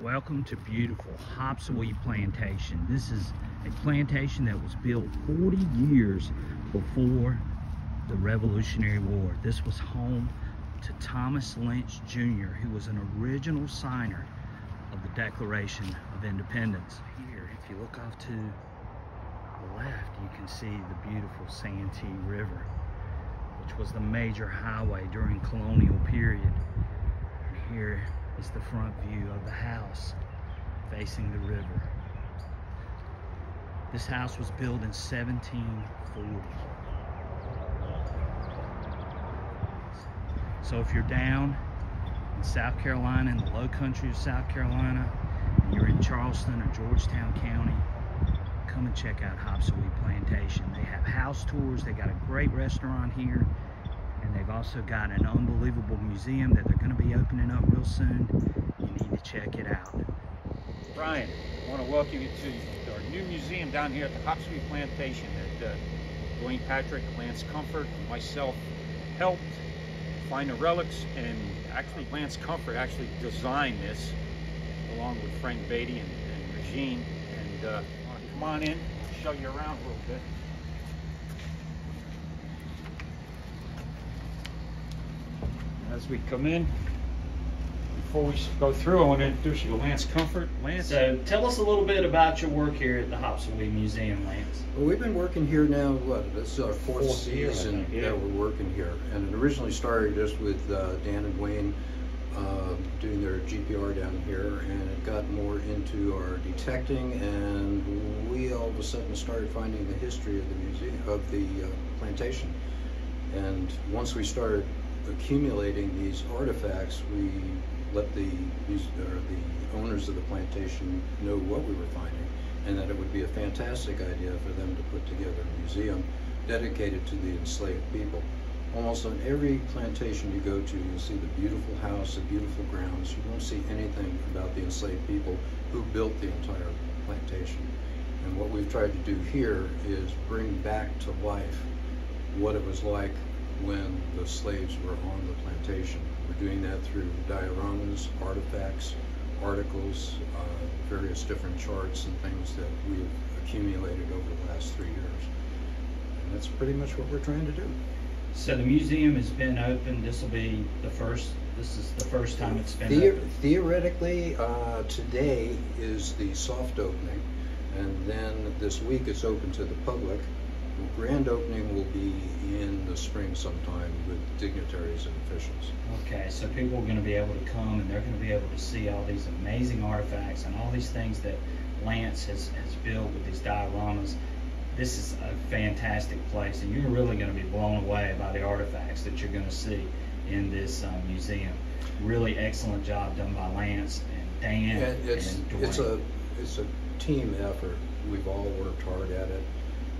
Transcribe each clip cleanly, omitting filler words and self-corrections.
Welcome to beautiful Hopsawee Plantation. This is a plantation that was built 40 years before the Revolutionary War. This was home to Thomas Lynch Jr., who was an original signer of the Declaration of Independence. Here, if you look off to the left, you can see the beautiful Santee River, which was the major highway during colonial period. And here is the front view of the house facing the river. This house was built in 1740. So if you're down in South Carolina, in the low country of South Carolina, and you're in Charleston or Georgetown County, come and check out Hopsawee Plantation. They have house tours, they got a great restaurant here, and they've also got an unbelievable museum that they're going to be opening up real soon. You need to check it out. Brian, I want to welcome you to our new museum down here at the Hopsawee Plantation that Dwayne Patrick, Lance Comfort, and myself helped find the relics, and actually Lance Comfort actually designed this along with Frank Beatty and Regine. And come on in, I'll show you around a little bit. As we come in, before we go through, I want to introduce you to Lance Comfort. Lance. So tell us a little bit about your work here at the Hopsawee Museum, Lance. Well, we've been working here now, this is our fourth season that we're working here. And it originally started just with Dan and Wayne doing their GPR down here, and it got more into our detecting, and we all of a sudden started finding the history of the museum, of the plantation. And once we started accumulating these artifacts, we let the owners of the plantation know what we were finding, and that it would be a fantastic idea for them to put together a museum dedicated to the enslaved people. Almost on every plantation you go to, you'll see the beautiful house, the beautiful grounds. You won't see anything about the enslaved people who built the entire plantation. And what we've tried to do here is bring back to life what it was like when the slaves were on the plantation. We're doing that through dioramas, artifacts, articles, various different charts and things that we've accumulated over the last 3 years. And that's pretty much what we're trying to do. So the museum has been open. This is the first time it's been open. Theoretically, today is the soft opening, and then this week it's open to the public. The grand opening will be in the spring sometime with dignitaries and officials. Okay, so people are going to be able to come, and they're going to be able to see all these amazing artifacts and all these things that Lance has built with these dioramas. This is a fantastic place, and you're really going to be blown away by the artifacts that you're going to see in this museum. Really excellent job done by Lance and Dan. Yeah, it's a team effort. We've all worked hard at it.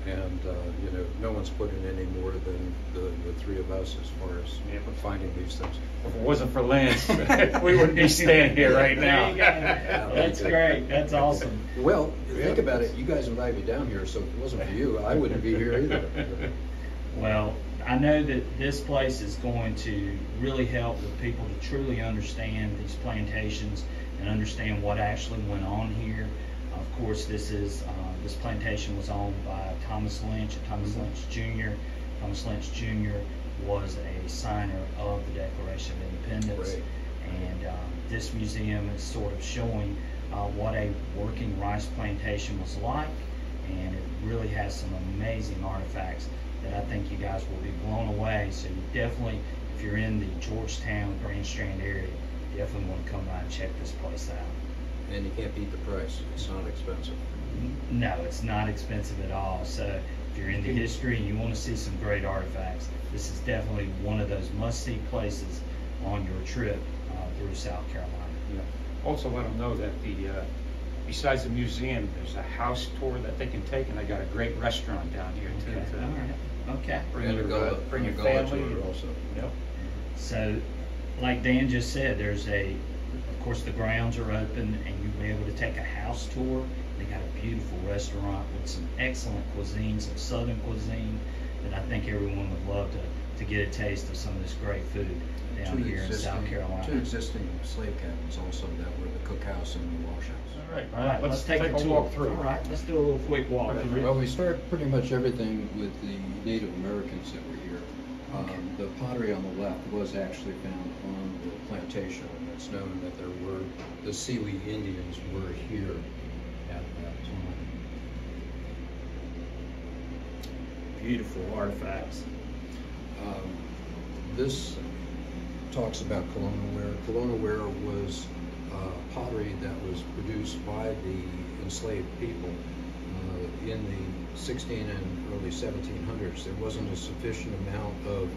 And you know, no one's put in any more than the three of us as far as finding these things. If it wasn't for Lance, we wouldn't be standing here right now. That's great. That's awesome. Well, think about it. You guys invited me down here, so if it wasn't for you, I wouldn't be here either. Well, I know that this place is going to really help with people to truly understand these plantations and understand what actually went on here. Of course, this plantation was owned by Thomas Lynch and Thomas Lynch Jr. Thomas Lynch Jr. was a signer of the Declaration of Independence. Right. And this museum is sort of showing what a working rice plantation was like, and it really has some amazing artifacts that I think you guys will be blown away. So you definitely, if you're in the Georgetown, Grand Strand area, you definitely want to come by and check this place out. And you can't beat the price. It's not expensive. No, it's not expensive at all. So if you're into history and you want to see some great artifacts, this is definitely one of those must-see places on your trip through South Carolina. Yeah. Also let them know that besides the museum, there's a house tour that they can take, and they got a great restaurant down here too. Okay. All right. Okay. Bring your family also. Yep. So, like Dan just said, there's of course, the grounds are open, and you'll be able to take a house tour. They got a beautiful restaurant with some excellent cuisine, some southern cuisine that I think everyone would love to get a taste of some of this great food down here in South Carolina. Two existing slave cabins also that were the cookhouse and the wash house. All right, let's take a walk through. All right, let's do a little quick walk through. Well, we start pretty much everything with the Native Americans that were here. The pottery on the left was actually found on the plantation, and it's known that the Sealy Indians were here at that time. Beautiful artifacts. This talks about colonial ware. Colonial ware was pottery that was produced by the enslaved people in the 16 and early 1700s. There wasn't a sufficient amount of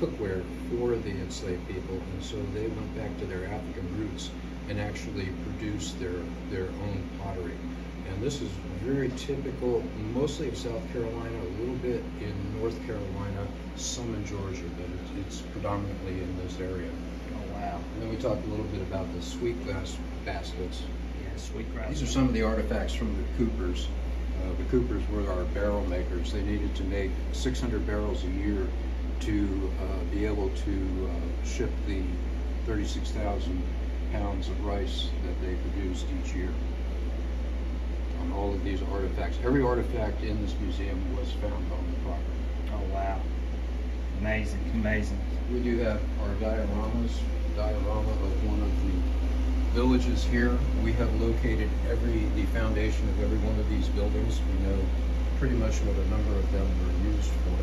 cookware for the enslaved people, and so they went back to their African roots and actually produced their own pottery. And this is very typical, mostly of South Carolina, a little bit in North Carolina, some in Georgia, but it's predominantly in this area. Oh, wow. And then we talked a little bit about the sweet glass baskets. Yeah, sweet glass. These are some of the artifacts from the Coopers. The Coopers were our barrel makers. They needed to make 600 barrels a year to be able to ship the 36,000 pounds of rice that they produced each year. On all of these artifacts, every artifact in this museum was found on the property. Oh, wow. Amazing, amazing. We do have our dioramas, diorama of one of the villages here. We have located the foundation of every one of these buildings. We know pretty much what a number of them were used for.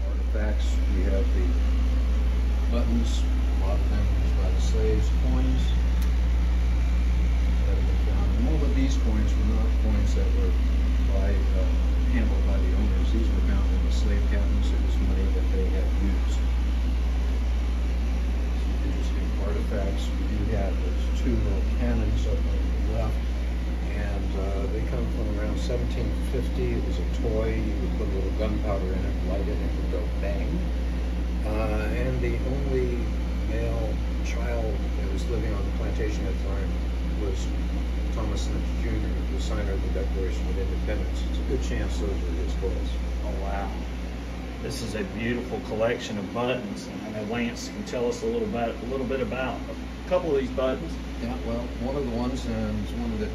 Artifacts, we have the buttons, a lot of them used by the slaves, coins that have been found. And all of these coins were not coins that were handled by the owners. These were found in the slave cabins. It was money that they had used. Some interesting artifacts. We do have those two little cannons up on the left, and they come from around 1750. It was a toy. You would put a little gunpowder in it, light it, and it would go bang. And the only male child that was living on the plantation at the time was Thomas Lynch Jr., the signer of the Declaration of Independence. It's a good chance those were his boys. Oh, wow. This is a beautiful collection of buttons. And I know Lance can tell us a little bit about a couple of these buttons. Yeah, well, one of the ones, and it's one that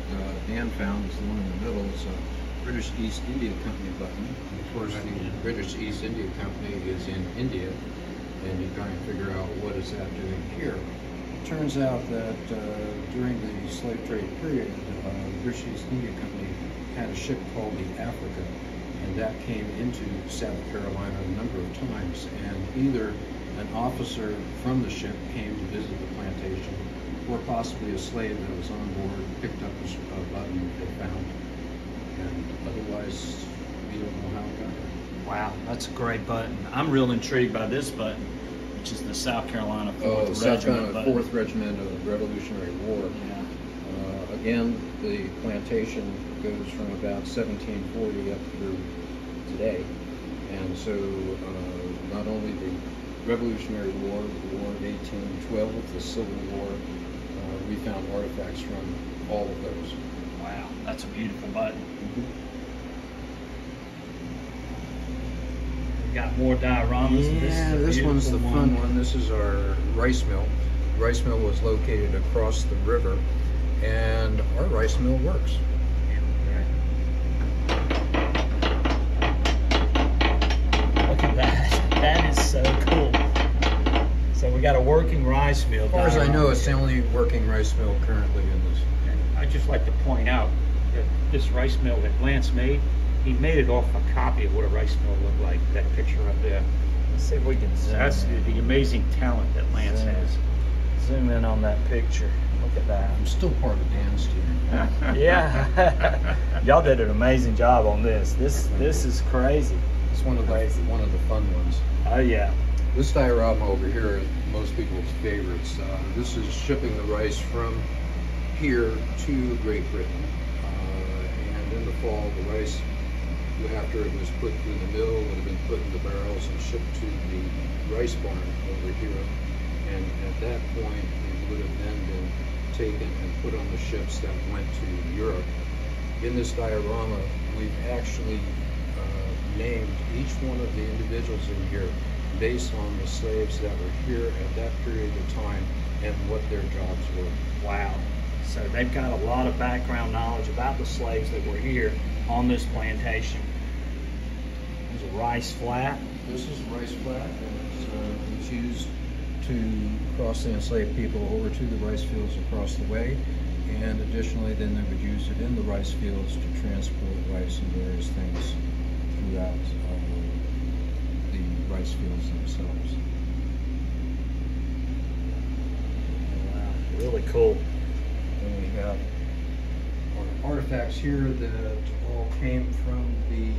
Dan found, is the one in the middle. It's a British East India Company button. Of course, the British East India Company is in India, and you try and figure out what is that doing here. It turns out that during the slave trade period, the British East India Company had a ship called the Africa, and that came into South Carolina a number of times, and either an officer from the ship came to visit the plantation, or possibly a slave that was on board picked up a button they found, and otherwise we don't know how it got there. Wow, that's a great button. I'm real intrigued by this button, which is the South Carolina 4th South Regiment Carolina 4th Regiment of the Revolutionary War. Yeah. Again, the plantation goes from about 1740 up through today, and so not only the Revolutionary War, the War of 1812, the Civil War, we found artifacts from all of those. Wow, that's a beautiful button. We got more dioramas. Yeah, this one's the fun one. This is our rice mill. The rice mill was located across the river, and our rice mill works. Look at that. That is so cool. So we got a working rice mill. As far as I know, it's the only working rice mill currently in this. I'd just like to point out that this rice mill that Lance made, he made it off a copy of what a rice mill looked like, that picture up there. Let's see if we can zoom That's in. the amazing talent that Lance has. Zoom in on that picture. Look at that. I'm still part of Dan's team. Yeah. Y'all did an amazing job on this. This is crazy. It's one of the fun ones. Oh yeah. This diorama over here is most people's favorites. This is shipping the rice from here to Great Britain. And in the fall, the rice, after it was put through the mill, would have been put in the barrels and shipped to the rice barn over here. And at that point, it would have then been taken and put on the ships that went to Europe. In this diorama, we've actually named each one of the individuals in here based on the slaves that were here at that period of time and what their jobs were. Wow. So they've got a lot of background knowledge about the slaves that were here on this plantation. There's a rice flat. This is rice flat, and it's used to cross the enslaved people over to the rice fields across the way, and additionally then they would use it in the rice fields to transport rice and various things throughout the rice fields themselves. Wow, really cool. And we have our artifacts here that all came from the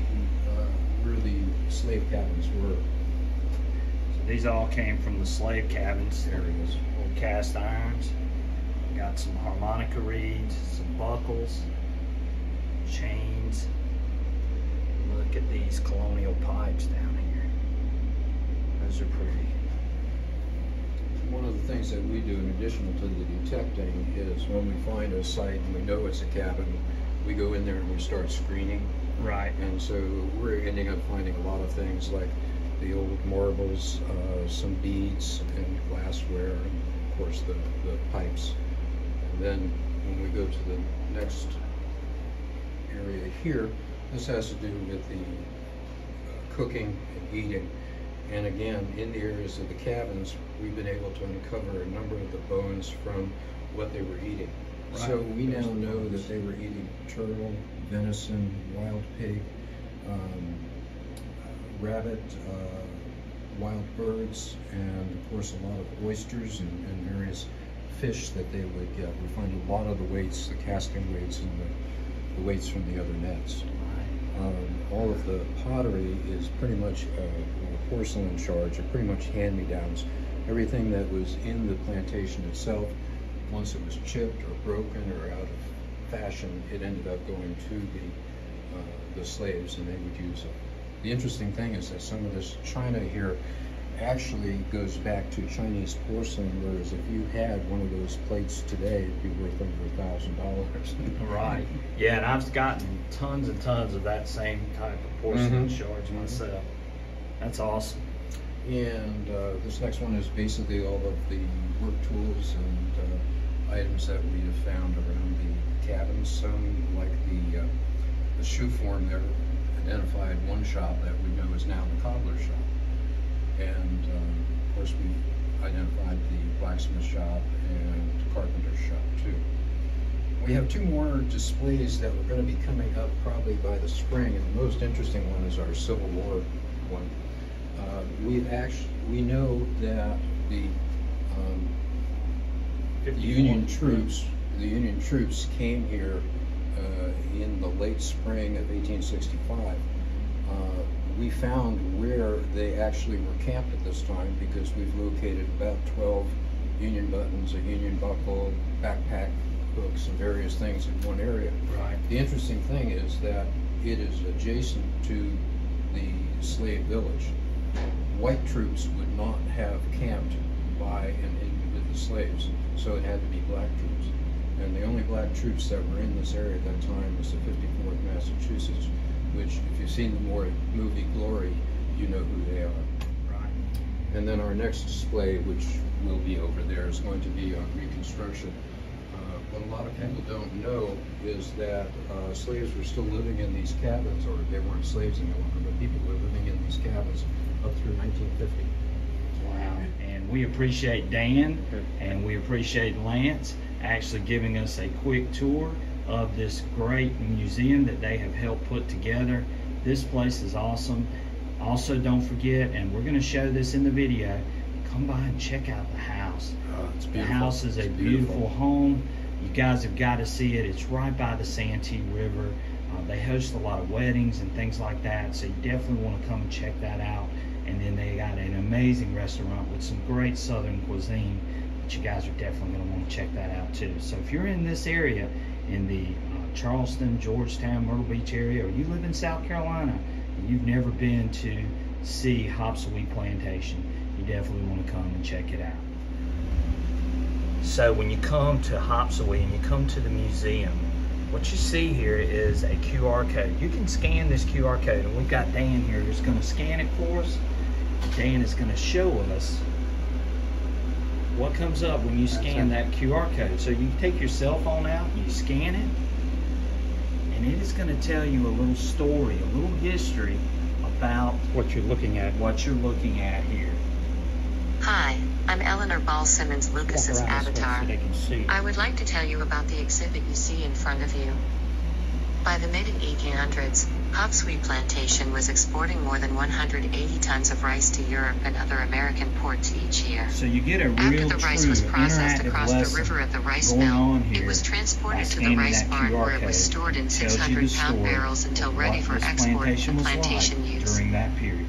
where the slave cabins were. So these all came from the slave cabins. There it is. Old cast irons. Got some harmonica reeds, some buckles, chains. Look at these colonial pipes down here. Those are pretty. One of the things that we do in addition to the detecting is when we find a site and we know it's a cabin, we go in there and we start screening. Right. And so we're ending up finding a lot of things like the old marbles, some beads and glassware, and of course the pipes. And then when we go to the next area here, this has to do with the cooking and eating. And again, in the areas of the cabins, we've been able to uncover a number of the bones from what they were eating. Right. So we now know that they were eating turtle, venison, wild pig, rabbit, wild birds, and of course a lot of oysters and various fish that they would get. We find a lot of the weights, the casting weights, and the weights from the other nets. All of the pottery is pretty much porcelain shards, or pretty much hand-me-downs. Everything that was in the plantation itself, once it was chipped or broken or out of fashion, it ended up going to the slaves, and they would use it. The interesting thing is that some of this china here actually goes back to Chinese porcelain, whereas if you had one of those plates today, it'd be worth over $1,000. Right. Yeah, and I've gotten tons and tons of that same type of porcelain shards myself. That's awesome. And this next one is basically all of the work tools and items that we have found around the cabins. Some, like the shoe form there, identified one shop that we know is now the cobbler shop. And of course we identified the blacksmith shop and carpenter shop too. We have two more displays that we're going to be coming up probably by the spring, and the most interesting one is our Civil War one. We know that the Union troops came here in the late spring of 1865. We found where they actually were camped at this time because we've located about 12 Union buttons, a Union buckle, backpack hooks, and various things in one area. Right. The interesting thing is that it is adjacent to the slave village. White troops would not have camped by and in with the slaves, so it had to be black troops. And the only black troops that were in this area at that time was the 54th Massachusetts, which, if you've seen the movie Glory, you know who they are. Right. And then our next display, which will be over there, is going to be on Reconstruction. What a lot of people don't know is that slaves were still living in these cabins, or they weren't slaves any longer, but people were living in these cabins up through 1950. Wow. And we appreciate Dan and we appreciate Lance actually giving us a quick tour of this great museum that they have helped put together. This place is awesome. Also, don't forget, and we're going to show this in the video, come by and check out the house. It's beautiful. The house is a beautiful home. You guys have got to see it. It's right by the Santee River. They host a lot of weddings and things like that, so you definitely want to come and check that out. And then they got an amazing restaurant with some great southern cuisine that you guys are definitely going to want to check that out too. So if you're in this area, in the Charleston, Georgetown, Myrtle Beach area, or you live in South Carolina and you've never been to see Hopsawee Plantation, you definitely want to come and check it out. So when you come to Hopsawee and you come to the museum, what you see here is a QR code. You can scan this QR code, and we've got Dan here who's going to scan it for us, Dan is going to show us what comes up when you scan that QR code. So you take your cell phone out, you scan it, and it is going to tell you a little story, a little history about What you're looking at. Here. Hi, I'm Eleanor Ball Simmons, Lucas's Walk around this way avatar. so they can see. I would like to tell you about the exhibit you see in front of you. By the mid-1800s, Rice Plantation was exporting more than 180 tons of rice to Europe and other American ports each year. So you get a After real the rice true was processed interactive across the lesson river at the rice going mill, on here it was transported by to the scanning rice that barn QR where it was code. stored in Tells you the 600-pound story barrels until of ready what for this export plantation and was like plantation use. during that period.